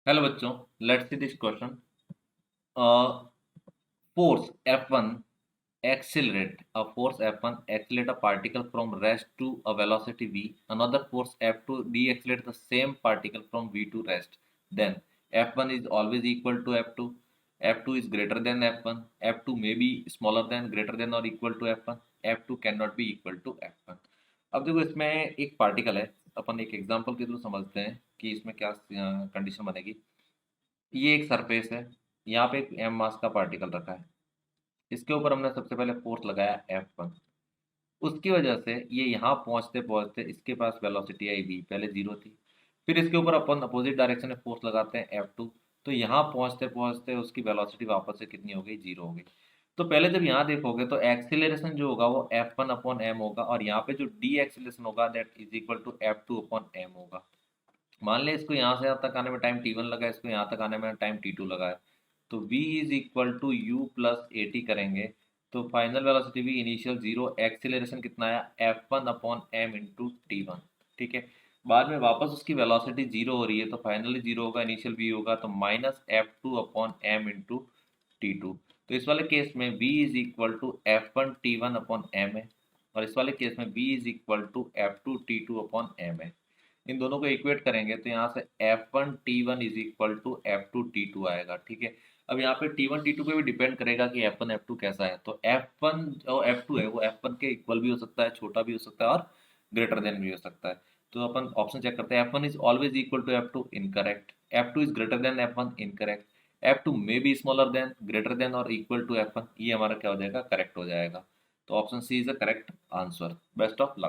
Hello बच्चों, let's see this question. Force F1 accelerate a force F1 accelerate a particle from rest to a velocity v. Another force F2 deaccelerate the same particle from v to rest. Then F1 is always equal to F2. F2 is greater than F1. F2 may be smaller than, greater than or equal to F1. F2 cannot be equal to F1. अब देखो, इसमें एक particle है। अपन एक example के through समझते हैं कि इसमें क्या कंडीशन बनेगी। ये एक सरफेस है, यहाँ पे एक एम मास का पार्टिकल रखा है। इसके ऊपर हमने सबसे पहले फोर्स लगाया F1। उसकी वजह से ये यहाँ पहुँचते पहुँचते इसके पास वेलोसिटी आई v, पहले जीरो थी। फिर इसके ऊपर अपन अपोजिट डायरेक्शन में फोर्स लगाते हैं F2, तो यहाँ पहुँचते पहुँचते उसकी वेलोसिटी वापस से कितनी हो गई, जीरो हो गई। तो पहले जब यहाँ देखोगे तो एक्सीलरेशन जो होगा वो F1 अपॉन एम होगा, और यहाँ पे जो डी एक्सीलरेशन होगा that is equal to F2 upon M होगा। मान लें इसको यहाँ से यहाँ तक आने में टाइम t1 लगा है, इसको यहाँ तक आने में टाइम t2 लगा है, तो v is equal to U plus A T करेंगे तो final velocity v initial zero, acceleration कितना आया F1 upon M into T one. ठीक है, बाद में वापस उसकी वेलोसिटी जीरो हो रही है, तो फाइनली जीरो होगा, इनिशियल v होगा, तो minus F2 upon M into T two. तो इस वाले केस में v is equal to F1 T1 upon M है, और इस वाले केस में v is equal to F2 T2 upon M है। इन दोनों को इक्वेट करेंगे तो यहाँ से F1 T1 is equal to F2 T2 आएगा। ठीक है, अब यहाँ पे T1 T2 पे भी डिपेंड करेगा कि F1 F2 कैसा है। तो F1 और F2 है वो F1 के इक्वल भी हो सकता है, छोटा भी हो सकता है, और ग्रेटर देन भी हो सकता है। तो अपन ऑप्शन चेक करते हैं। F1 is always equal to F2, incorrect. F2 is greater than F1, incorrect. F2 may be smaller than, greater than और इक्वल टू F1, ये हमारा क्या हो जाएगा, करेक्ट हो जाएगा। तो option C is the correct answer. Best of luck.